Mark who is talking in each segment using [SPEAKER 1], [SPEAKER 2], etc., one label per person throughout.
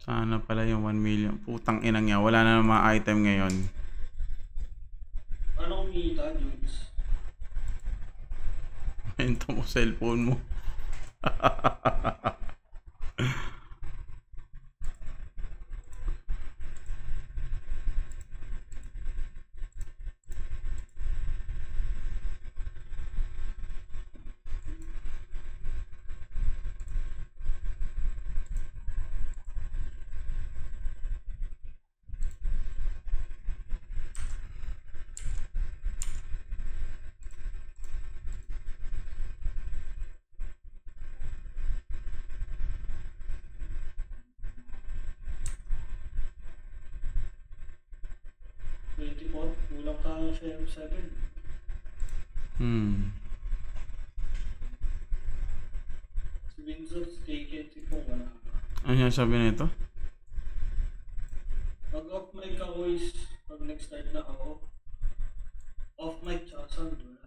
[SPEAKER 1] Sana pala yung 1 million. Putang inang yan. Wala na ng mga item ngayon.
[SPEAKER 2] Ano kumita, Jules?
[SPEAKER 1] Ito mo cellphone mo.
[SPEAKER 2] Kulang ka sa M7. Si Windsor, stay po wala.
[SPEAKER 1] Ano yung sabi nito?
[SPEAKER 2] Pag off mic ako is, pag nag-start na ako, off mic tsaka sound wala.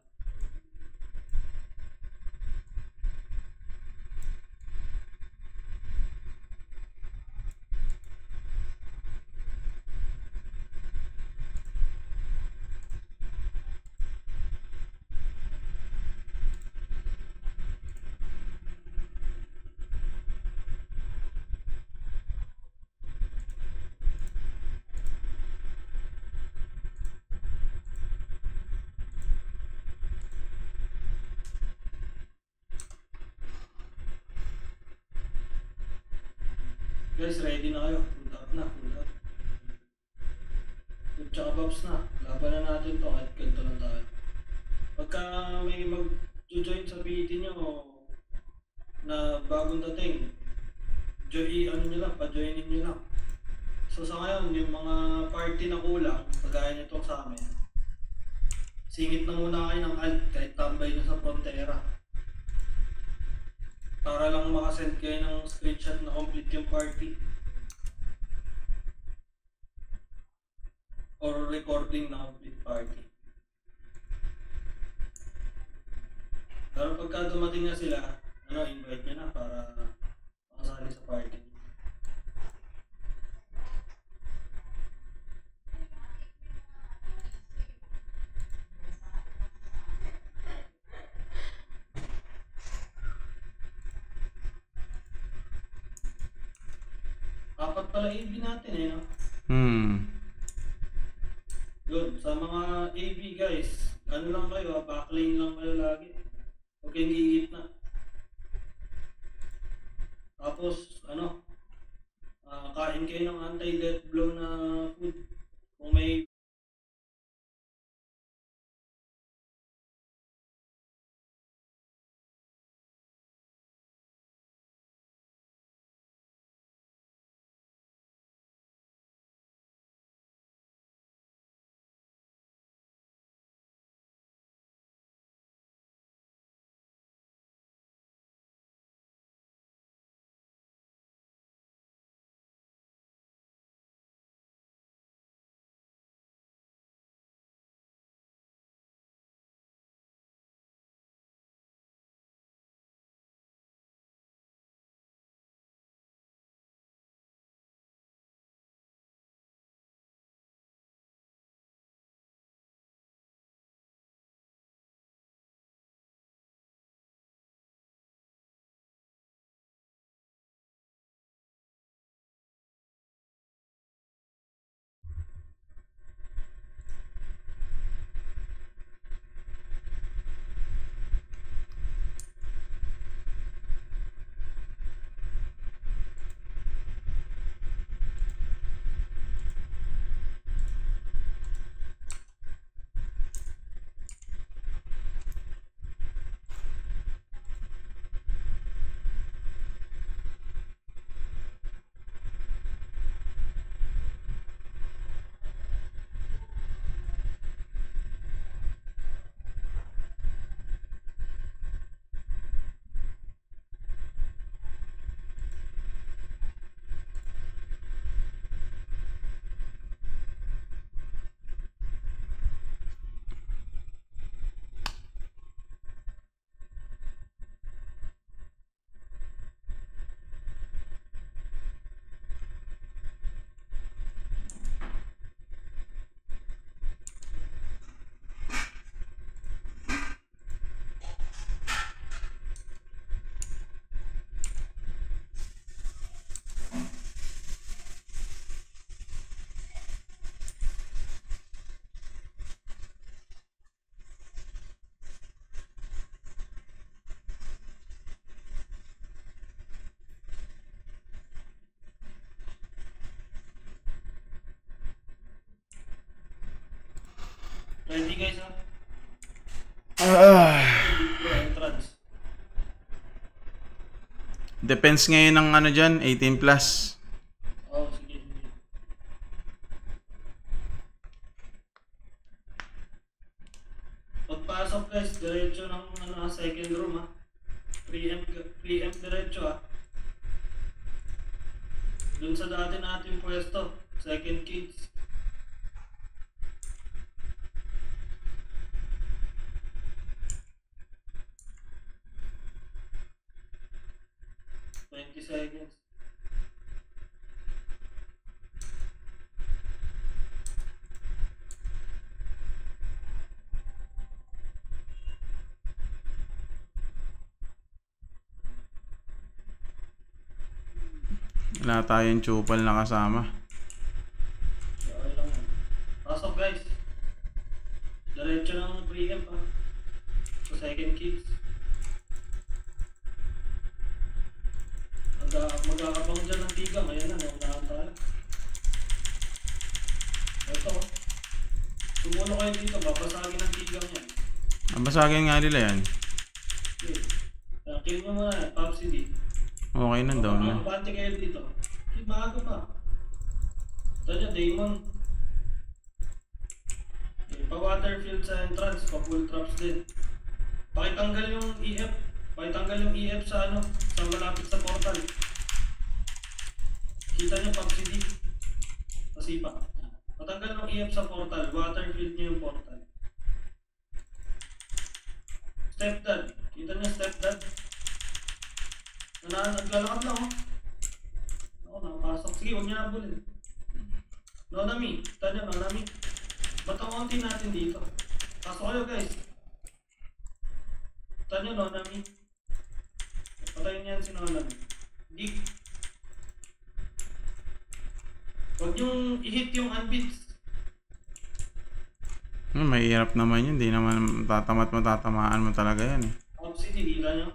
[SPEAKER 2] Guys, ready na kayo. Full out na, full out. Good tsaka Bobs na. Laban na natin to kahit ganito lang tayo. Pagka may mag-join sa PET nyo na bagong dating, ano nyo lang, pa-joinin nyo lang. So sa ngayon, yung mga party na kulang, kagaya nito sa amin, singit na muna kayo ng alt kahit tambay na sa Frontera. Para lang makasend kayo ng screenshot na complete yung party. Or recording na complete party. Pero pagka dumating na sila, invite nyo na para makasali sa party. Apat pala AV natin no? Yun, sa mga AV guys, ano lang kayo, backlane lang kayo lagi. Huwag kayong gigit na. Tapos, kain kayo ng anti-death blow na food. Kung may Ready guys ha?
[SPEAKER 1] Ah,
[SPEAKER 2] Bro, entrance.
[SPEAKER 1] depends ngayon ng ano dyan, 18 plus.
[SPEAKER 2] Oh, sige, sige. Pagpasok guys, diretso ng ano, second room ha. 3M diretso ha. Dun sa dati natin pwesto, second kids. Seconds.
[SPEAKER 1] Wala tayong chupal na kasama.
[SPEAKER 2] Okay lang yan. Pasok guys. Diretso ng 3M ha. So second kids. Mag-aabang dyan ng tigang. Ayan na, naunahan tayo. Ito. Tumulo kayo dito, babasagin ng tigang yan.
[SPEAKER 1] Basagin nga nila yan.
[SPEAKER 2] Okay. Kill mo muna, Popsy D.
[SPEAKER 1] Okay na daw na.
[SPEAKER 2] Mabante kayo dito. Maaga pa. Ito nyo, Damon. Okay, pa-waterfield sa entrance, pa-full traps din. Pakitanggal yung EF. Pakitanggal yung EF sa ano, sa malapit sa portal. Kita nyo, Popsy D. Pasipa. Patanggal ng EF sa portal, waterfield nyo yung portal. Stepdad. Kita nyo, stepdad. Naglalakad lang oh. Ako, nakapasok. Sige, huwag niya nabulin. Nonami. Kita nyo, Nonami. Ba't ang konti natin dito? Pasok kayo guys. Kita nyo, Nonami. Patayin niyan si Nonami. Geek. Huwag niyong i-hit yung unbeats.
[SPEAKER 1] Mahirap naman yun. Hindi naman matatamaan mo talaga yan eh.
[SPEAKER 2] Obsidy, hila nyo.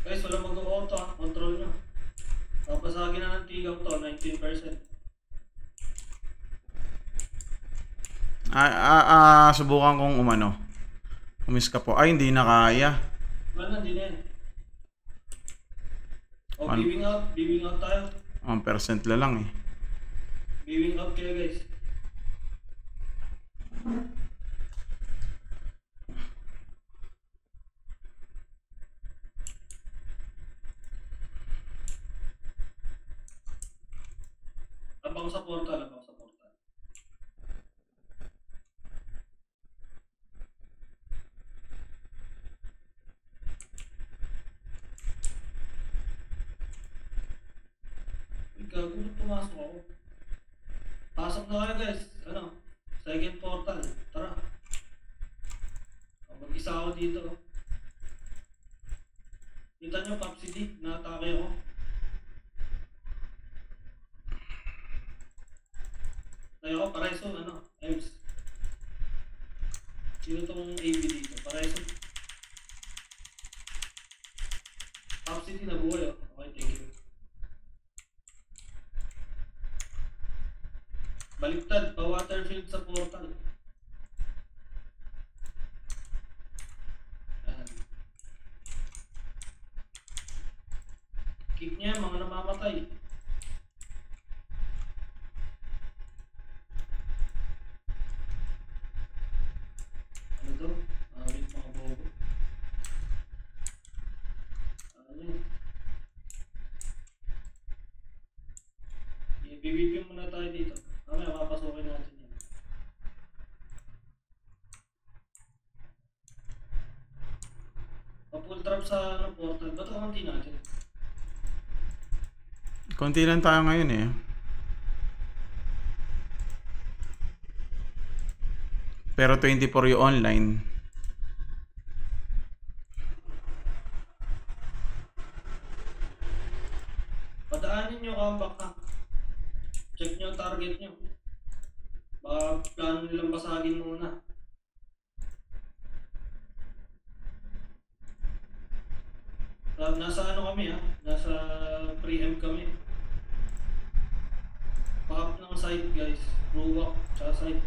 [SPEAKER 2] Guys, wala mag-auto ha. Control nyo. Papasagin na ng tigaw to, 19%.
[SPEAKER 1] Subukan kong umano. Umis ka po. Ay, hindi na kaya.
[SPEAKER 2] Wala, hindi na yan. O, beaming out tayo.
[SPEAKER 1] 1% la lang eh.
[SPEAKER 2] Beaming out kayo guys. Abang sa portal, abang sa portal. Uy, gago na pumasok ako. Pasok na kayo guys. Ano? Second portal. Tara. Mag-isa ako dito. Kita nyo, Popsy D, na-atake ako. Tayo ako, Paraiso, ano? Ems. Sino tong AB dito? Paraiso. Popsy D, nabuhay oh. Okay, thank you. Baliktad, pa-waterfield sa portal. Keep niya, mga namamatay. Ano to? Awit mga bobo. Ano yun? I-PVP muna tayo dito. Mamaya mapasukin natin yan. Pa-full trap sa ano, portal. Ba't ang konti natin?
[SPEAKER 1] Konti lang tayo ngayon eh. Pero 24 yung online.
[SPEAKER 2] Padaanin nyo comeback ha. Check nyo target nyo. Baka plano nilang basagin muna. Nasa ano kami ha? Nasa pre-empt kami. Pop ng site guys. Ruwak, tsaka site.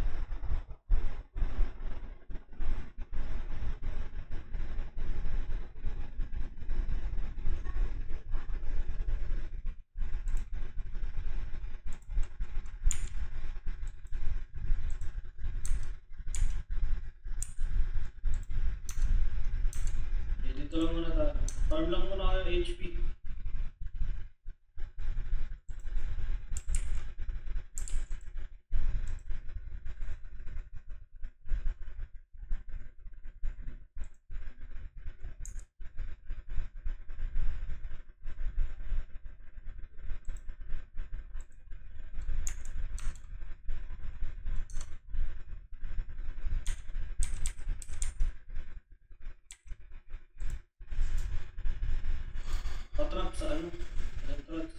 [SPEAKER 2] Dito lang muna tayo. Farm lang muna kayo HP. Patrap sa ano? Entrance.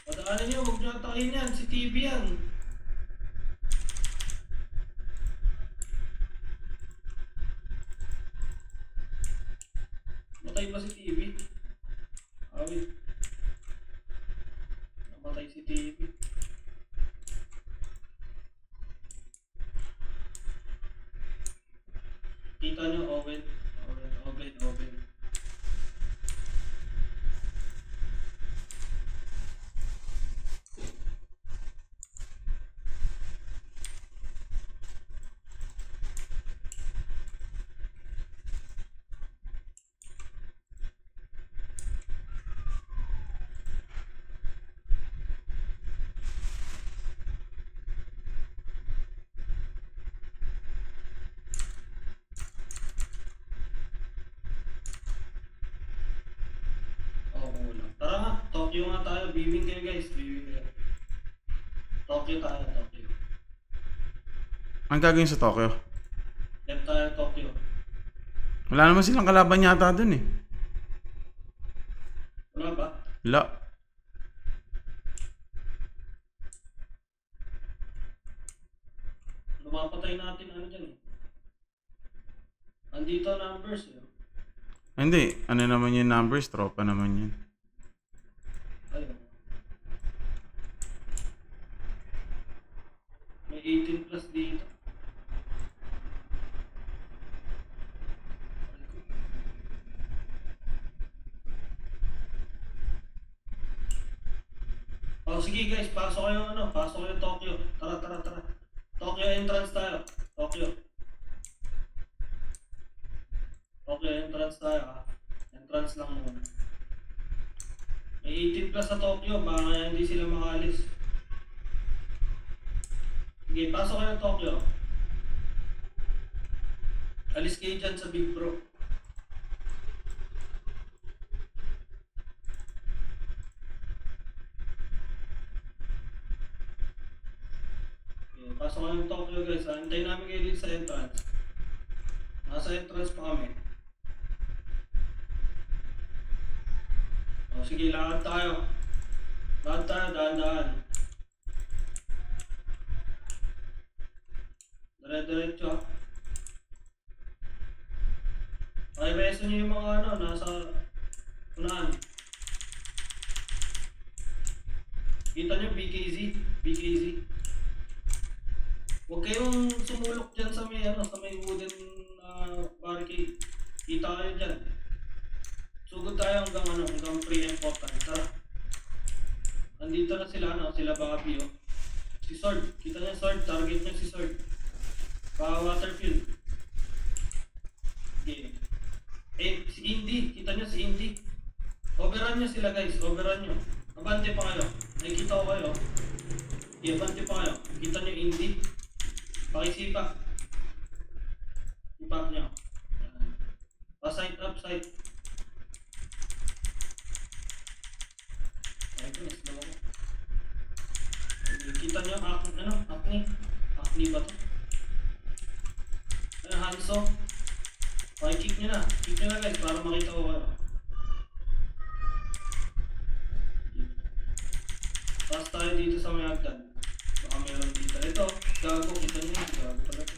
[SPEAKER 2] Padaanan nyo, huwag nyo atakin yan. Si TV yan. Matay ba si TV? Awit. Namatay si TV. Kita nyo, open. Open. Tara nga, Tokyo nga tayo. Viewing kayo guys, viewing kayo. Tokyo tayo, Tokyo.
[SPEAKER 1] Ang gagawin sa Tokyo?
[SPEAKER 2] Left tayo, Tokyo.
[SPEAKER 1] Wala naman silang kalaban yata dun eh.
[SPEAKER 2] Wala ba?
[SPEAKER 1] Wala.
[SPEAKER 2] Lumapatay natin ano dyan eh. Andito numbers eh.
[SPEAKER 1] Hindi, ano naman yung numbers? Tropa naman yun.
[SPEAKER 2] Ayun. May 18 plus dito. Oh, sige guys, pasok kayo pasok kayo Tokyo. Tara. Tokyo entrance tayo. Tokyo entrance tayo ha. Entrance lang muna. May 18 plus sa Tokyo, baka hindi sila makalis. Sige, pasok kayo Tokyo. Alis kayo dyan sa Big Bro. Okay, pasok kayo Tokyo guys. Antayin namin kayo dito sa entrance. Nasa entrance pa kami. O sige, lakad tayo. Dahan-dahan. Dire-diretso ha. Reso nyo yung mga nasa unahan. Kita nyo, BKZ. Huwag kayong sumulok dyan sa may wooden barricade. Kita kayo dyan. Sugod tayo hanggang pre-important. Tara. Andito na sila Bobby oh. Si Sword, kita niya Sword, target niya si Sword. Waterfield. Okay. Si Indy, kita niyo si Indy. Overrun niyo sila guys, overrun niyo. Abante pa kayo. Nakikita ko kayo. Abante pa kayo. Kita niyo Indy. Pakisipa. Ipak niyo. Pa-side up, side. Kita niyo acne ba to? Hanso. Kick nyo na. Kick nyo na guys para makita ko kayo. Tapos tayo dito sa may hagdan. Baka meron dito. Ito, gago. Kita nyo yun. Gago pala ito.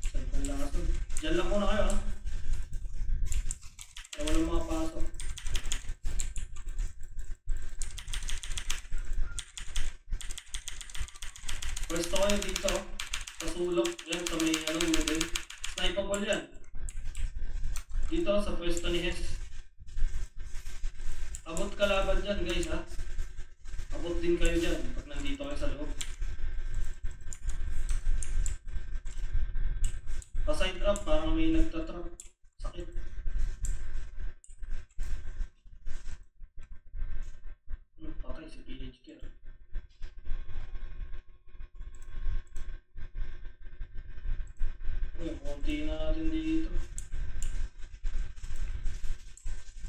[SPEAKER 2] Saan pa lang aso? Diyan lang muna kayo ha. Kaya walang makapasok. Pwesto kayo dito. Sa sulok. Yan sa may wooden. Snipeable yan. Dito sa pwesto ni Hes. Abot kalaban dyan guys ha. Abot din kayo dyan pag nandito kayo sa loob. Pa-side up parang may nagtatrap. Sakit. Patay si PH Care. Uy, konti na natin dito.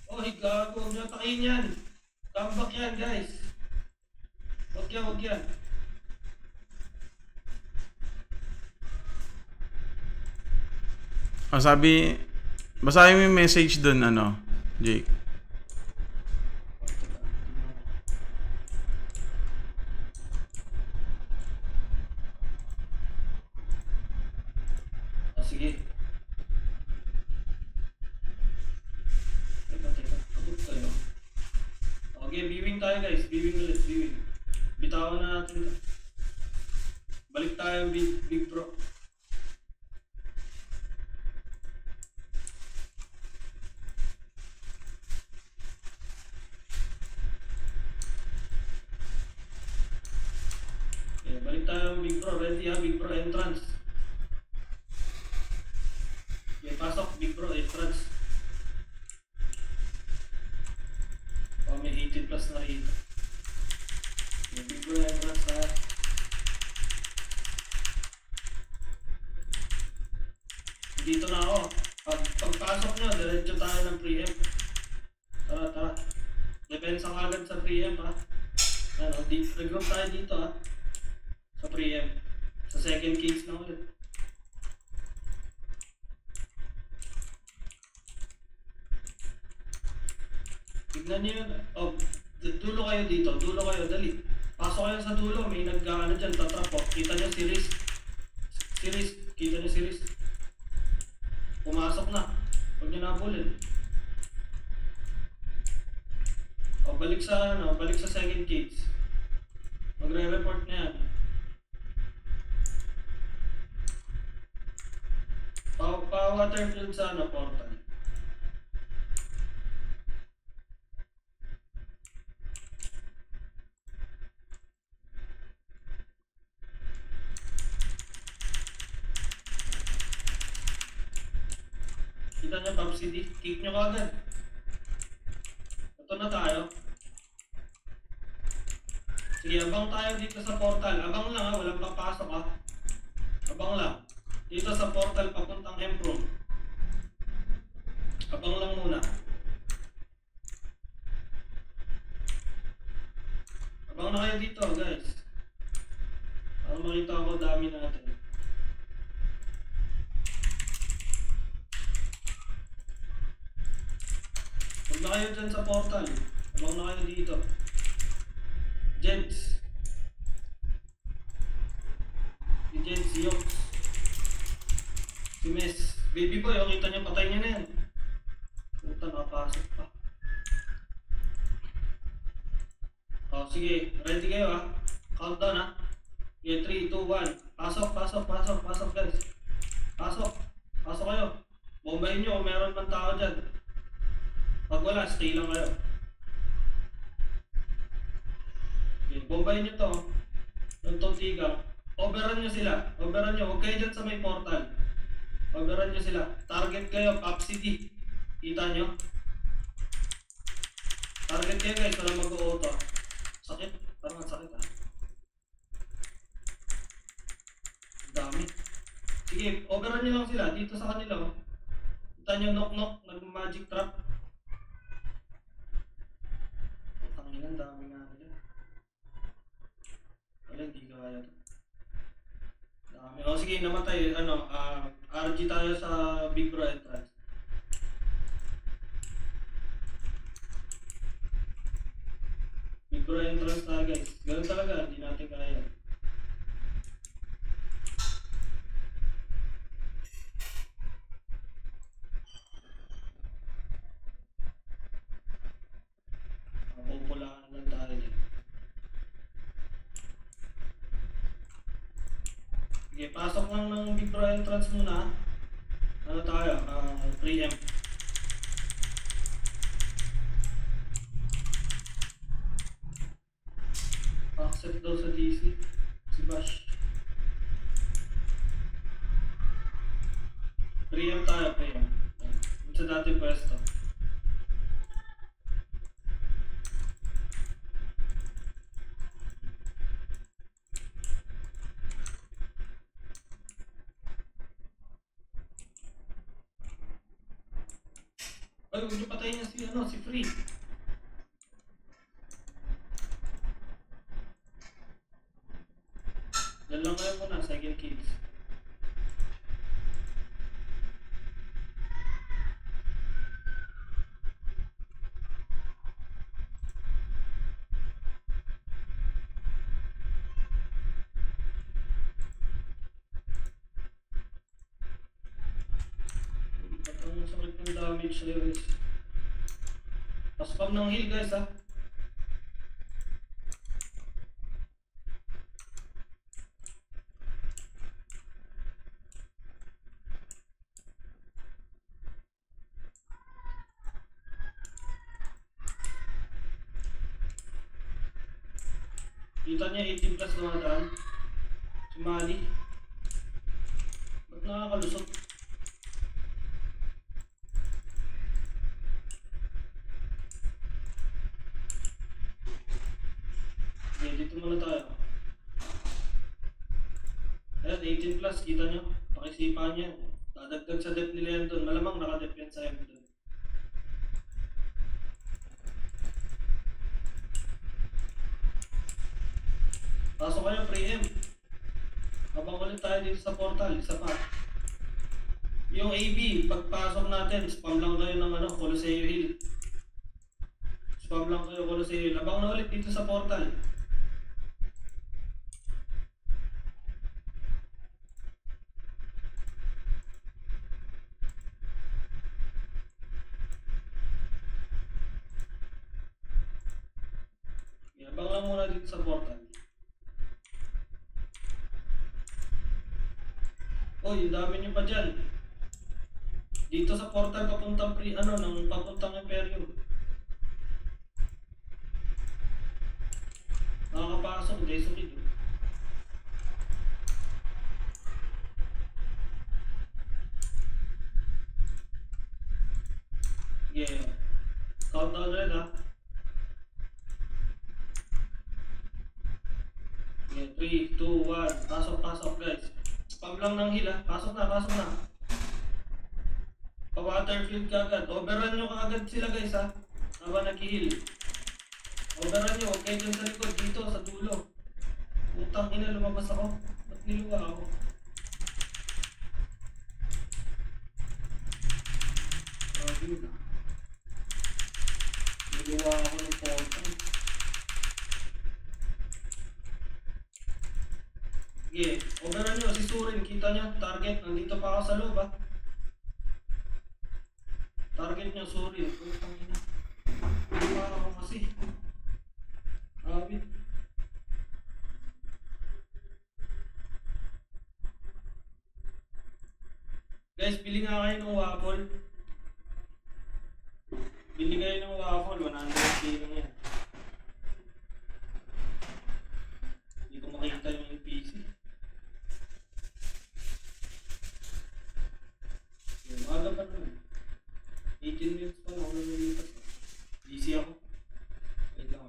[SPEAKER 2] Oy, gago, huwag nyo takin yan. Comeback yan, guys. Huwag yan, huwag yan.
[SPEAKER 1] Sabi, basahin mo yung message dun, Jake.
[SPEAKER 2] Sige. Okay, viewing tayo guys. Viewing ulit, viewing. Bitawan na natin ito. Balik tayo big bro. Okay, balik tayo big bro. Ready ha, big bro entrance. Okay, pasok big bro entrance. May 80 plus na rito. May big bro entrance ha. Dito na ako. Pagpasok nyo, diretso tayo ng preempt. Tara. Depensa ka agad sa preempt ha. Regroup tayo dito ha. Sa preempt. Sa second case na ulit. Tignan nyo yun. Dulo kayo dito. Dulo kayo. Dali. Pasok kayo sa dulo. May nag-ano dyan. Tatrap po. Kita nyo si Riz. Kita nyo si Riz. Pumasok na. Huwag nyo nabulin. Balik sa second case. Magre-report na yan. Pa-waterfield sa portal. Kita nyo, Pop CD. Kick nyo kagad. Ito na tayo. Sige, abang tayo dito sa portal. Abang lang ha, walang papasok ha. Abang lang. Dito sa portal papuntang M-Room. Abang lang muna. Abang na kayo dito guys. Para makita ko dami natin. Huwag na kayo dyan sa portal. Abang na kayo dito. Jets. Si Jets, si Yox. Si Mes. Baby boy, kita niyo patay niya na yan. Puta, nakapasok pa. Sige, ready kayo ha. Countdown ha. Okay, 3, 2, 1. Pasok guys. Pasok kayo. Bombayin nyo kung meron pang tao dyan. Pag wala, stay lang kayo. Okay, bombayin nyo to. Yung tigang. Overrun nyo sila. Huwag kayo dyan sa may portal. Overrun nyo sila. Target kayo, Pop City. Kita nyo? Target kayo guys, walang mag-auto. Sakit. Parang sakit ha. Dami. Sige, overrun nyo lang sila. Dito sa kanila. Kita nyo, knock-knock. Nag-magic trap. Tanginan, dami nga nila. Wala, hindi kaya to. sige, namatay. RG tayo sa Big Bro entrance. Big Bro entrance na guys. Ganun talaga, hindi natin kaya. Pupulaan lang tayo din. Sige, pasok lang ng Big Bro entrance muna. Ano tayo? Preempt. Accept daw sa DC. Si Bash. Preempt tayo, preempt. Sa dating pwesto. Ay, huwag niyo patayin niya si Free. Yan lang kayo muna, second kills. Ang sakit ng damage sa'yo guys. Pa-spam ng heal guys ha. Kita niya 18 plus dumadaan. Si Mali. Ba't nakakalusot? Okay, dito muna tayo. Ayan, 18 plus, kita nyo. Pakisipan niya. Dadagdag sa depth nila yan doon. Malamang naka-defense sa M doon. Pasok kayo, preempt. Habang ulit tayo dito sa portal, isa pa. Yung AB, pagpasok natin, spam lang kayo ng Coliseo Hill. Spam lang kayo Coliseo Hill. Habang na ulit dito sa portal. Habang lang muna dito sa portal. Oy, yung dami nyo pa dyan. Dito sa portal papuntang papuntang Imperium. Nakakapasok, Desokid. Yeah. Countdown rin ha. Yeah, 3, 2, 1. Pasok guys. Spam lang ng heal ha. Pasok na. Pa-waterfield ka agad. Overrun nyo kaagad sila guys ha. Habang nag-heal. Overrun nyo. Huwag kayo dyan sa likod. Dito sa dulo. Utang ina, lumabas ako. Ba't niluwa ako? Grabe na. Niluwa ako ng portal. Sige, overrun nyo. Si Surin, kita nyo. Target, nandito pa ako sa loob ha. Target nyo, Surin. Utang ina. Niluwa ako kasi. Grabe. Guys, bili nga kayo ng waffle. Bili kayo ng waffle, 100k lang yan. Hindi ko makita yung PC. Yung aga pa naman. 18 minutes pa lang ako nalilipas. Busy ako. Wait lang.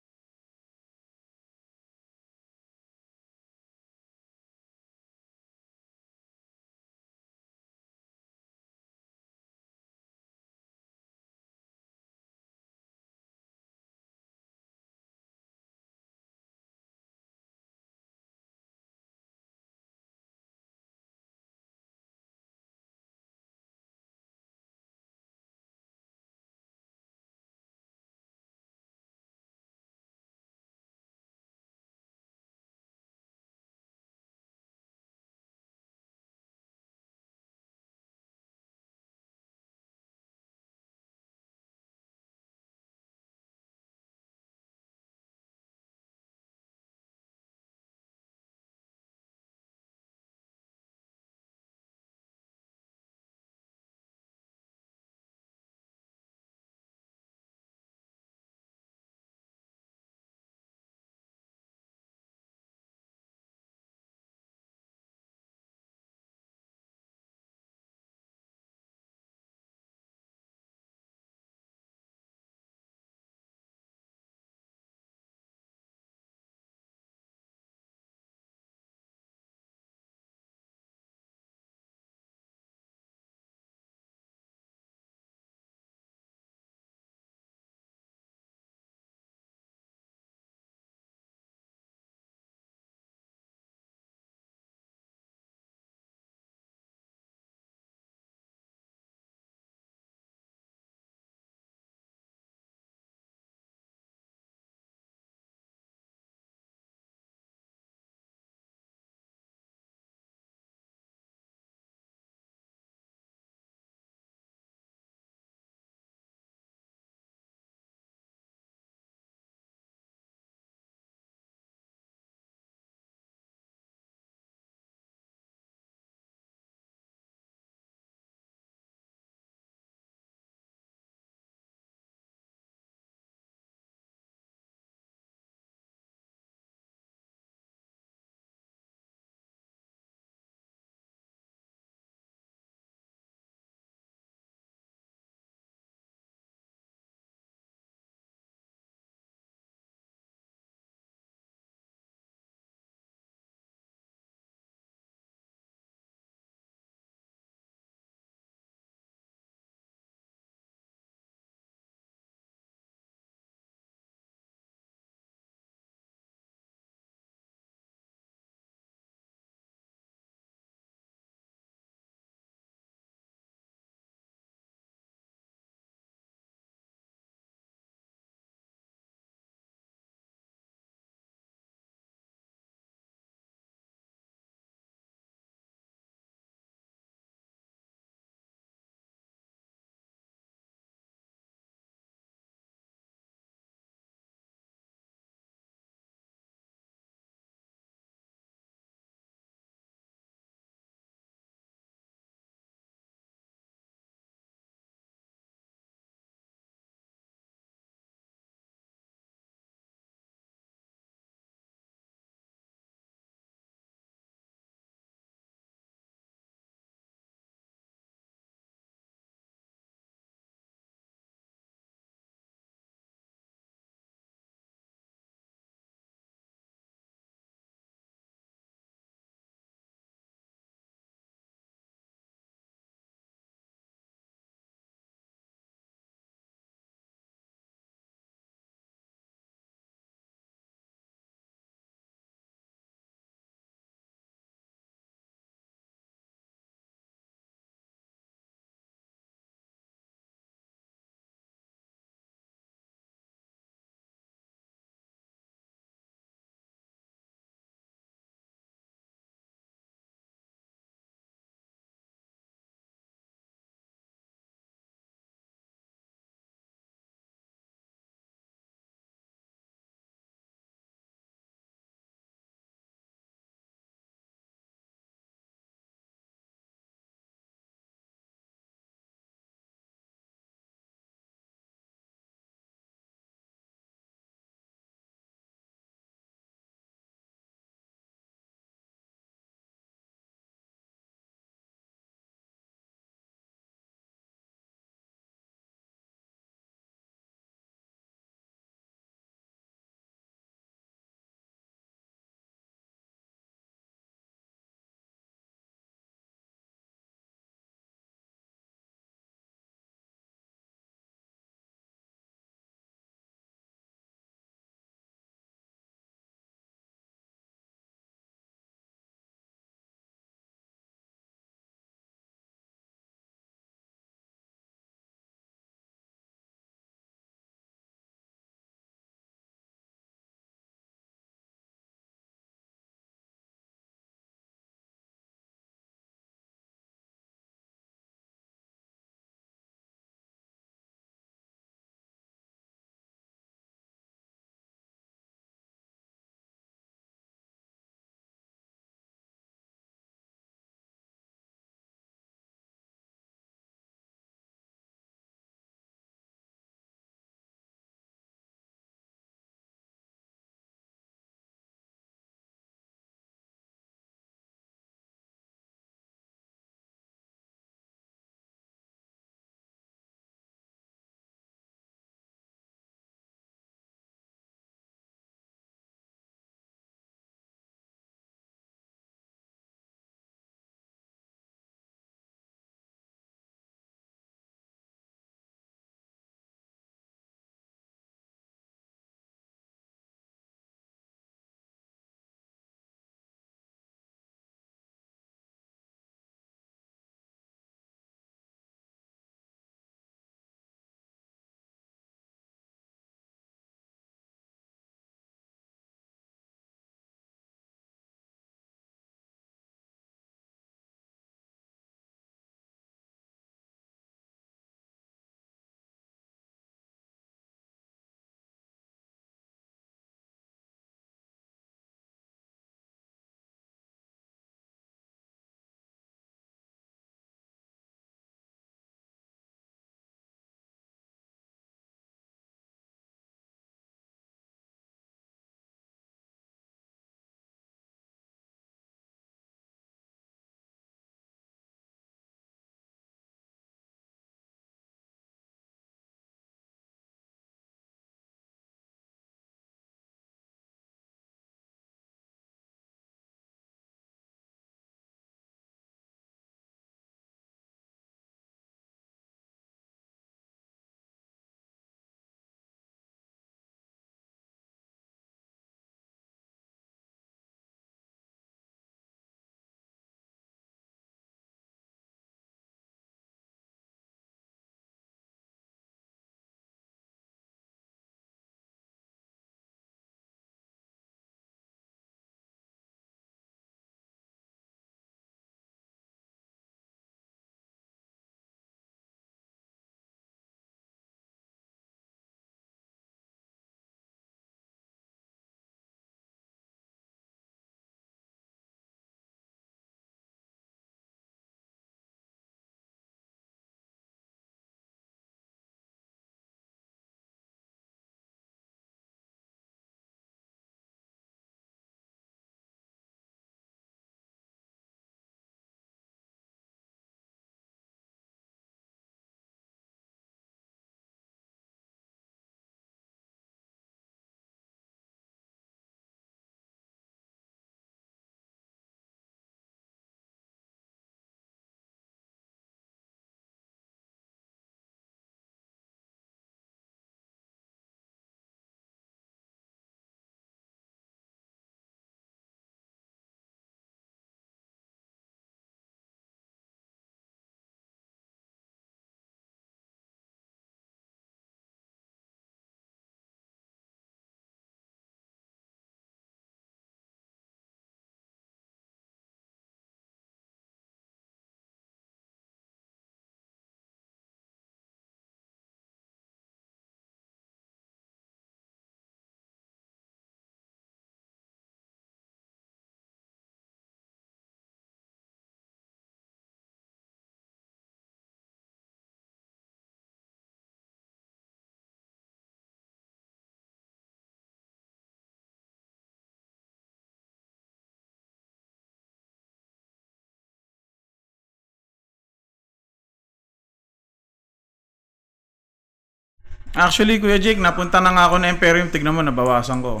[SPEAKER 1] Actually, Kuya Jake, napunta na nga ako na Imperium. Tignan mo, nabawasan ko.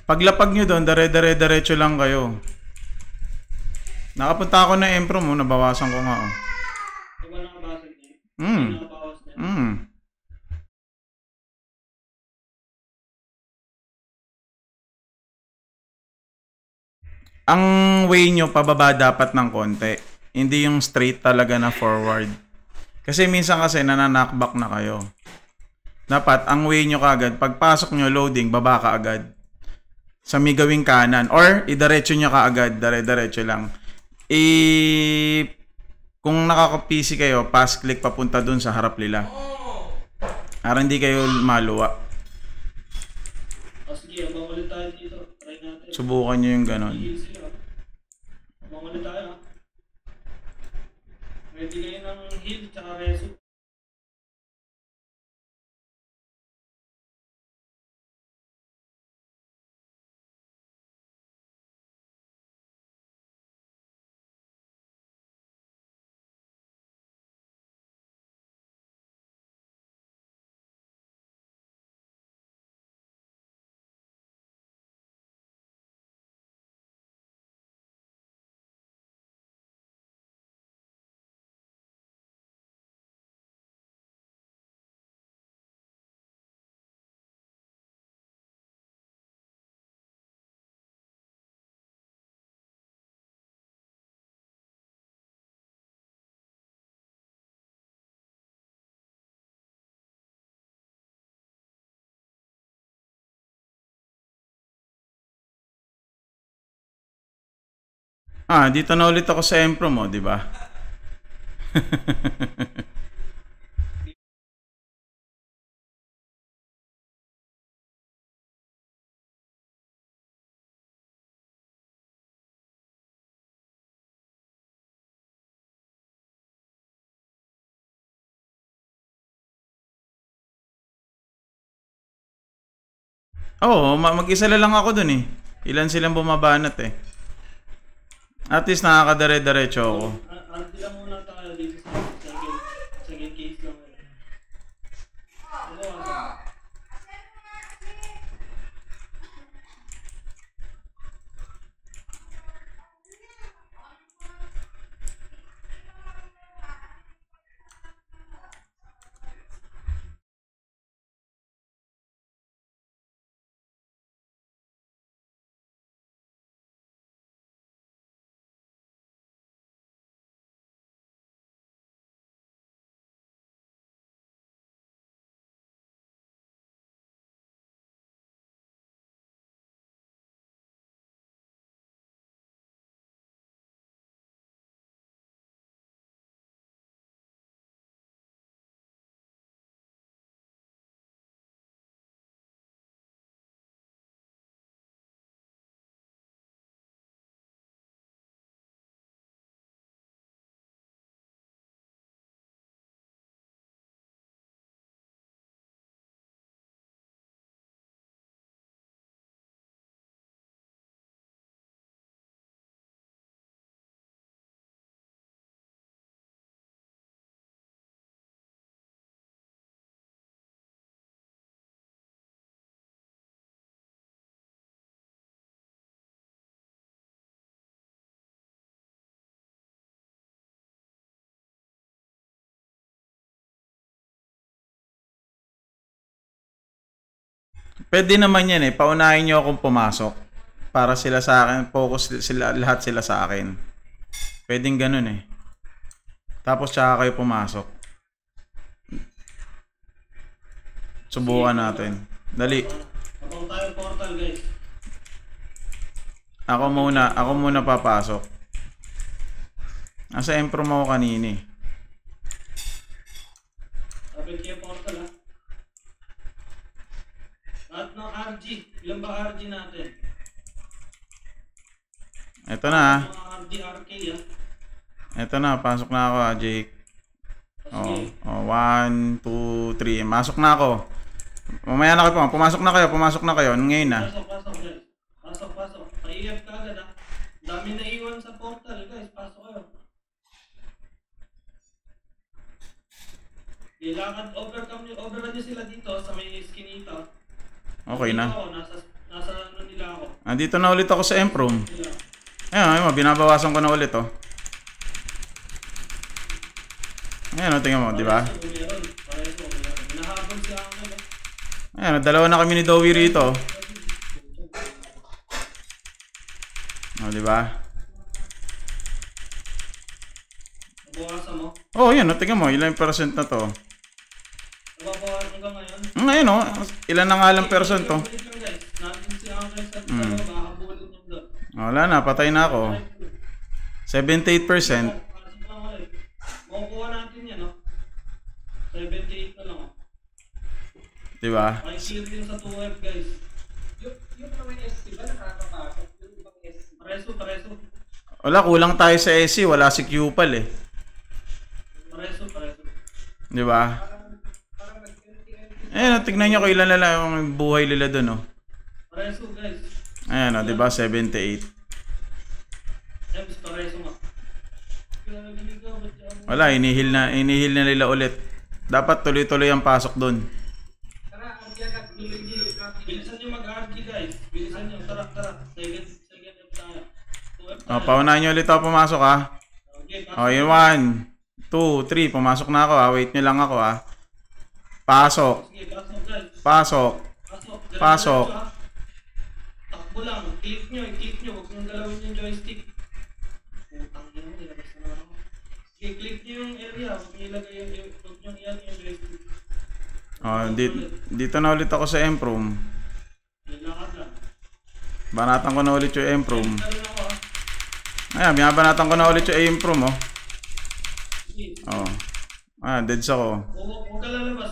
[SPEAKER 1] Paglapag nyo doon, dare-dare-diretso lang kayo. Nakapunta ako na Empro mo, nabawasan ko nga.
[SPEAKER 2] Di ba nakabasag niya?
[SPEAKER 1] Mm.
[SPEAKER 2] Nakabawas niya.
[SPEAKER 1] Mm. Ang way nyo pababa dapat ng konti. Hindi yung straight talaga na forward. Kasi minsan kasi nananakback na kayo. Dapat ang way nyo kagad, pagpasok nyo loading, baba ka agad. Sa may gawing kanan. Or idiretso nyo kaagad, dire-diretso lang. Kung nakaka-PC kayo, pass click papunta dun sa harap nila. Para hindi kayo maluwa.
[SPEAKER 2] Sige, abang ulit tayo dito. Try natin.
[SPEAKER 1] Subukan nyo yung ganon.
[SPEAKER 2] Heal sila. Abang ulit tayo. Ready kayo ng heal tsaka reso.
[SPEAKER 1] Dito na ulit ako sa Empro mo, di ba? Oo, mag-isa lang ako dun eh. Ilan silang bumabanat eh. At least nakakadare-diretso ako.
[SPEAKER 2] Arti lang muna tayo dito sa second case lang.
[SPEAKER 1] Pwede naman yan eh. Paunahin nyo akong pumasok. Para sila sa akin. Focus sila, lahat sila sa akin. Pwedeng ganun eh. Tapos tsaka kayo pumasok. Subukan natin. Dali.
[SPEAKER 2] Abang tayo portal guys.
[SPEAKER 1] Ako muna papasok. Nasa Empro mo ako kanina eh.
[SPEAKER 2] Sabi kayo portal ha. Lahat ng RG. Ilan ba RG natin?
[SPEAKER 1] Ito na ha.
[SPEAKER 2] Mga RG RK ha.
[SPEAKER 1] Ito na. Pasok na ako ha, Jake.
[SPEAKER 2] Sige.
[SPEAKER 1] 1, 2, 3. Masok na ako. Mamaya na kayo. Pumasok na kayo. Ngayon na.
[SPEAKER 2] Pasok guys. Pasok. Pa-EF ka agad ha. Dami na iwan sa portal guys. Pasok kayo. Hindi Kailangan overrun nyo sila dito sa may skinita.
[SPEAKER 1] Okay
[SPEAKER 2] Dito
[SPEAKER 1] na.
[SPEAKER 2] ako, nasa ano nila ako.
[SPEAKER 1] Andito na ulit ako sa Emprom.
[SPEAKER 2] Nila.
[SPEAKER 1] Ayun, binabawasan ko na ulit, oh. Ayan, tingnan mo, di ba?
[SPEAKER 2] Pareso, meron. Hinahabol si Angel.
[SPEAKER 1] Ayan, dalawa na kami ni Dowie rito. O, di ba?
[SPEAKER 2] Nabawasan mo?
[SPEAKER 1] Oh, yan, tingnan mo, ilang percent na to.
[SPEAKER 2] Nababawasan hanggang ngayon?
[SPEAKER 1] Ngayon, oh, ilan na nga lang percent to.
[SPEAKER 2] Wait lang guys, natin si Angel sa dalawa, makahabulin yung doon.
[SPEAKER 1] Wala na, patay na ako. 78%.
[SPEAKER 2] Makukuha natin yan, no? 78 na lang, oh.
[SPEAKER 1] Di ba?
[SPEAKER 2] May shield din sa 2F, guys.
[SPEAKER 3] Yung mga SC ba nakakapasok? Yung ibang SC?
[SPEAKER 2] Pareso.
[SPEAKER 1] Wala, kulang tayo sa SC, wala si Qpal eh.
[SPEAKER 2] Pareso.
[SPEAKER 1] Di ba?
[SPEAKER 3] Parang nag-20.
[SPEAKER 1] Ayan, tignan nyo kung ilan na lang yung buhay nila dun, oh.
[SPEAKER 2] Pareso, guys.
[SPEAKER 1] Ayan, oh, di ba? 78.
[SPEAKER 2] Ems, pareso nga.
[SPEAKER 1] Wala, inihil na nila ulit. Dapat tuloy-tuloy ang pasok dun.
[SPEAKER 3] Tara, ang agad.
[SPEAKER 2] Bilisan nyo mag-RG, guys. Bilisan nyo. Tara. Second F tayo. 2F
[SPEAKER 1] Oh,
[SPEAKER 2] tayo.
[SPEAKER 1] paunahin nyo ulit ako pumasok, ha.
[SPEAKER 2] Okay,
[SPEAKER 1] Oh, yun, 1, 2, 3. Pumasok na ako, ha. Wait nyo lang ako, ha. Pasok.
[SPEAKER 2] Sige, pasok, guys.
[SPEAKER 1] Pasok. Pasok.
[SPEAKER 2] Diretso, ha. Takbo lang. Click nyo. Huwag nyo galawin yung joystick. Putang ina mo, nilabas na naman ako. Sige, click nyo yung area. Huwag nyo ilagay yung joystick.
[SPEAKER 1] Oh, dito na ulit ako sa Emprom.
[SPEAKER 2] Lakad lang.
[SPEAKER 1] Banatan ko na ulit yung Emprom.
[SPEAKER 2] Tara na ako, ha.
[SPEAKER 1] Ayan, binabanatan ko na ulit yung Emprom, oh.
[SPEAKER 2] Sige.
[SPEAKER 1] Oh. Ah, deads ako.
[SPEAKER 2] Huwag ka lalabas.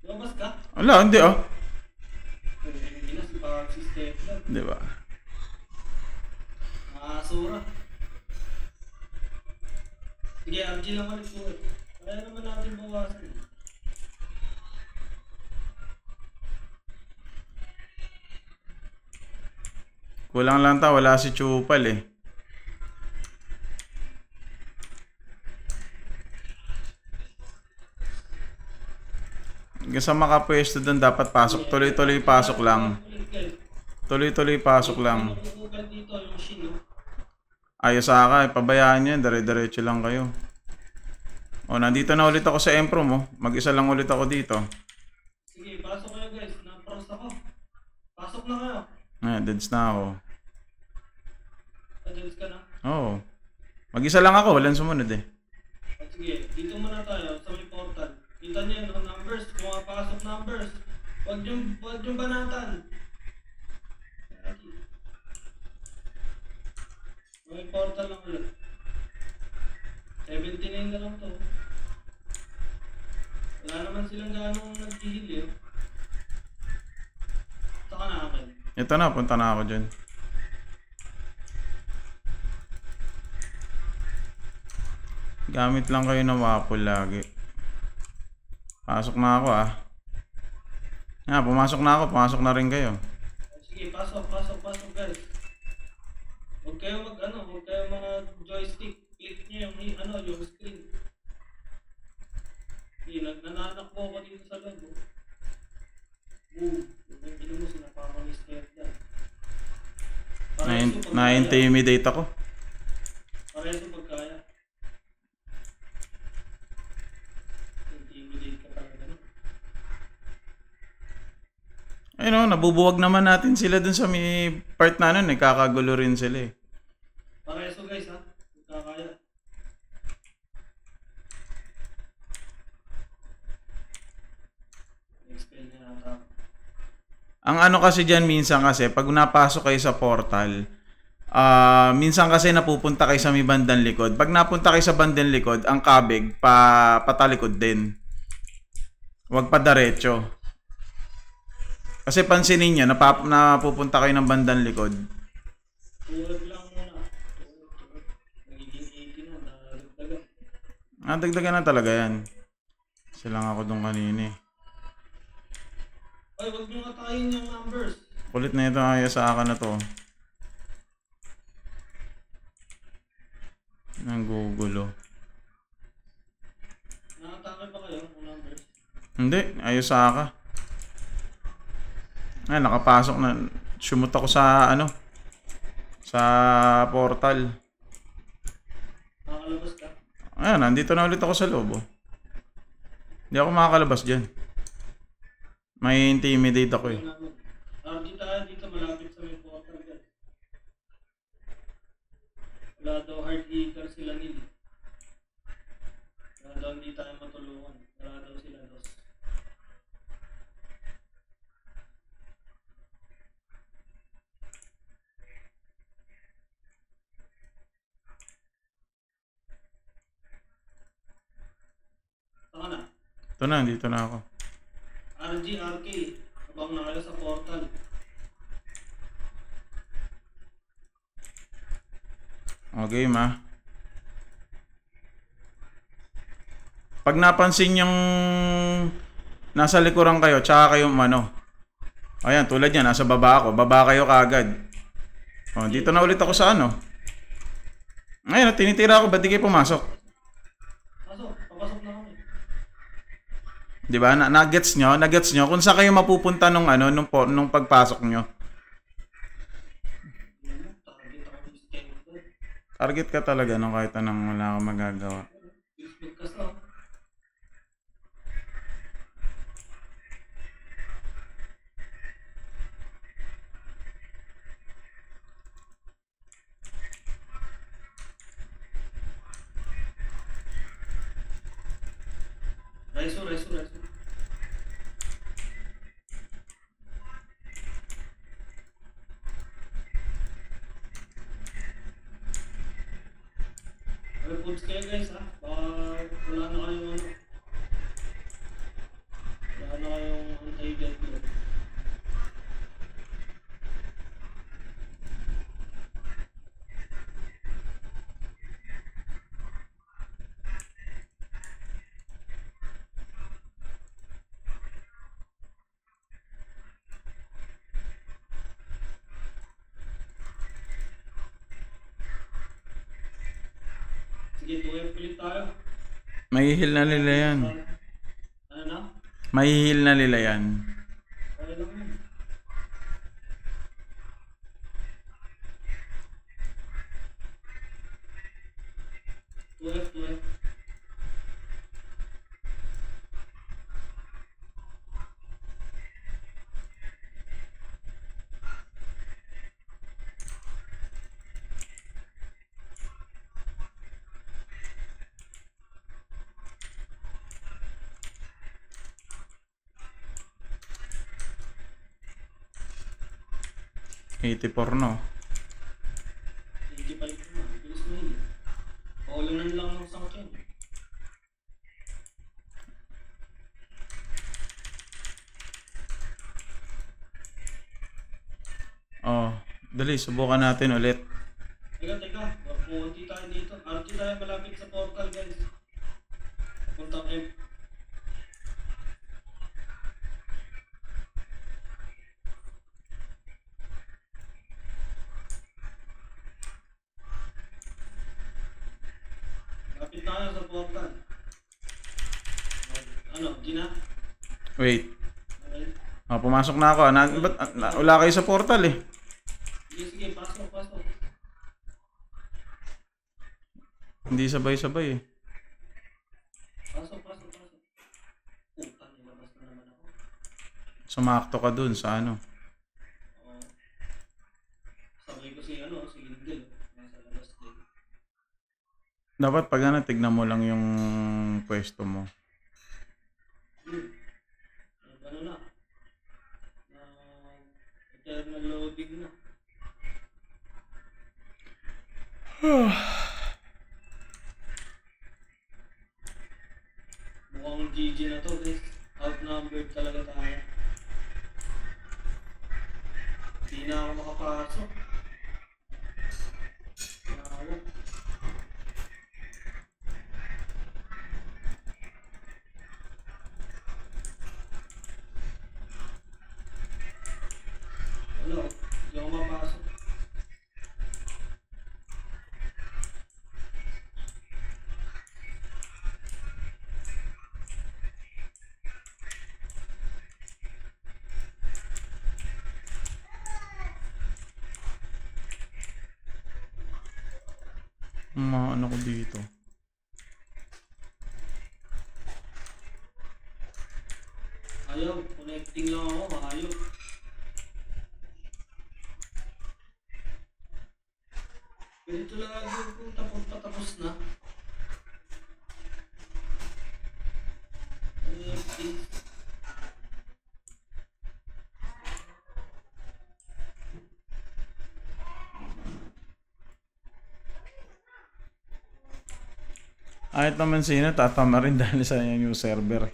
[SPEAKER 2] Lumabas ka?
[SPEAKER 1] Wala, hindi, oh.
[SPEAKER 2] Hindi na si Power System.
[SPEAKER 1] Di ba?
[SPEAKER 2] Asura. Sige, RG lang ulit po. Kaya naman natin bawasan.
[SPEAKER 1] Kulang lang ta, wala si Qpal, eh. Hanggang sa makapwesto doon, dapat pasok. Tuloy-tuloy pasok lang. Tuloy-tuloy pasok lang.
[SPEAKER 2] Magugugal dito yung machine, no?
[SPEAKER 1] Ayos sa akin, pabayaan nyo, dire-diretso lang kayo. O, nandito na ulit ako sa Emprom, oh. Mag-isa lang ulit ako dito.
[SPEAKER 2] Sige, pasok kayo guys. Na-frost ako. Pasok na kayo.
[SPEAKER 1] Ayan, deads na ako.
[SPEAKER 2] Adjust ka na.
[SPEAKER 1] Oo. Mag-isa lang ako, walang sumunod, eh.
[SPEAKER 2] At sige, dito muna tayo sa may portal. Kita niyo yun, numbers. Pumapasok numbers. Huwag yung banatan. May portal lang ulit. 79 na lang to. Wala naman silang ganong nag-heal, eh. Saka na akin.
[SPEAKER 1] Ito na, punta na ako dyan. Gamit lang kayo ng waffle lagi. Pasok na ako, ah. Pumasok na ako, pumasok na rin kayo.
[SPEAKER 2] Sige, pasok guys. Huwag kayo mga joystick. Click nyo yung screen. Sige, nananak po ako dito sa loob. Boom. Hindi mo sinapakalis-net yan.
[SPEAKER 1] Na-intimidate ako.
[SPEAKER 2] Pareso pagkaya. Intimidate ka talaga, no?
[SPEAKER 1] Ayun, oh, nabubuwag naman natin sila dun sa may part na nun, nagkakagulo rin sila, eh.
[SPEAKER 2] Pareso guys, ha? Pagkakaya. Explain na natin.
[SPEAKER 1] Ang ano kasi dyan, minsan kasi, pag napasok kayo sa portal, minsan kasi napupunta kayo sa may bandang likod. Pag napunta kayo sa bandang likod, ang kabig, patalikod din. Huwag pa diretso. Kasi pansinin nyo, napupunta kayo ng bandang likod.
[SPEAKER 2] Tulad lang muna. Nagiging 80 na, nadagdagan.
[SPEAKER 1] Dagdagan na talaga yan. Kasi lang ako dun kanina, eh.
[SPEAKER 2] Ay, huwag nyo katayin yung numbers.
[SPEAKER 1] Kulit na ito, kaya sa akin na to. Nanggugulo. Hindi, ayos sa ka. Ay, nakapasok na. Sumut ako sa ano, sa portal.
[SPEAKER 2] Nakakalabas ka.
[SPEAKER 1] Ayan, nandito na ulit ako sa loob. Oh. Hindi ako makakalabas dyan. May intimidate ako eh.
[SPEAKER 2] RG tayo dito, malapit sa may portal guys. Wala daw hard eater sila nila. Wala daw hindi tayo matulungan. Wala daw sila dos. Saka na.
[SPEAKER 1] Ito na, dito na ako.
[SPEAKER 2] RG, RK. Abang na kayo sa portal.
[SPEAKER 1] Okay, ma. Pag napansin yung nasa likuran kayo, tsaka kayo ano. Ayan, tulad yan, nasa baba ako. Baba kayo kagad. Oh, dito na ulit ako sa ano. Ngayon, tinitira ako, ba't di kayo pumasok?
[SPEAKER 2] Papasok na kami.
[SPEAKER 1] Di ba? Nagets nyo kung saan kayo mapupunta nung ano, nung pagpasok nyo.
[SPEAKER 2] Target ako ng scamper.
[SPEAKER 1] Target ka talaga nung kahit anong wala kang magagawa.
[SPEAKER 2] Bigkas na. Reso. May foods kayo guys ha. Baka wala na kayong ano. Wala na kayong anti-jet ko. Sige, 2F ulit tayo.
[SPEAKER 1] May heal na nila yan.
[SPEAKER 2] Ano na?
[SPEAKER 1] May heal na nila yan.
[SPEAKER 2] Okay lang yun. Two F.
[SPEAKER 1] 84 no.
[SPEAKER 2] 85 na. Bilis mo yun. Paulunan lang ng sangkin.
[SPEAKER 1] Oh, dali, subukan natin ulit.
[SPEAKER 2] Teka. Pumunti tayo dito. RT tayo malapit sa portal guys. Puntang M. Lapit tayo sa portal. Ano, Gina?
[SPEAKER 1] Wait.
[SPEAKER 2] Okay.
[SPEAKER 1] Oh, pumasok na ako. Wala kayo sa portal eh.
[SPEAKER 2] Sige, pasok.
[SPEAKER 1] Hindi sabay-sabay eh.
[SPEAKER 2] Pasok. Puta, nilabas na naman ako.
[SPEAKER 1] Sumakto ka dun sa ano.
[SPEAKER 2] Oo. Sabay ko si Lindel. Nasa labas din.
[SPEAKER 1] Dapat pag ano, tignan mo lang yung pwesto mo.
[SPEAKER 2] Ano na? Eternal loading na. Mukhang GG na to guys. Outnumbered talaga tayo. Hindi na ako makapasok. Nawa. Wala, hindi ako mapasok.
[SPEAKER 1] Ano ko dito.
[SPEAKER 2] Ayaw, connecting lang ako, maayo. Ganito lang agad kung patapos na. Connecting.
[SPEAKER 1] Kahit naman sino, tatama rin dahil sa yung server.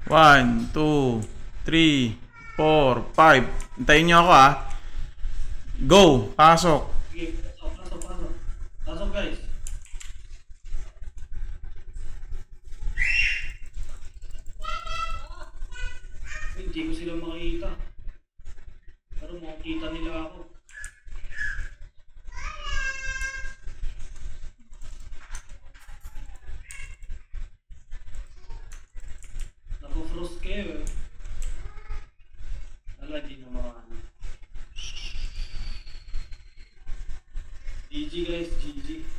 [SPEAKER 1] One, two, three, four, five. Hintayin nyo ako ah. Go! Pasok!
[SPEAKER 2] Sige, pasok. Pasok guys. Hindi ko sila makikita. Pero makikita nila ako. Nako-frost kayo eh. Wala, di na makakano. GG guys, GG.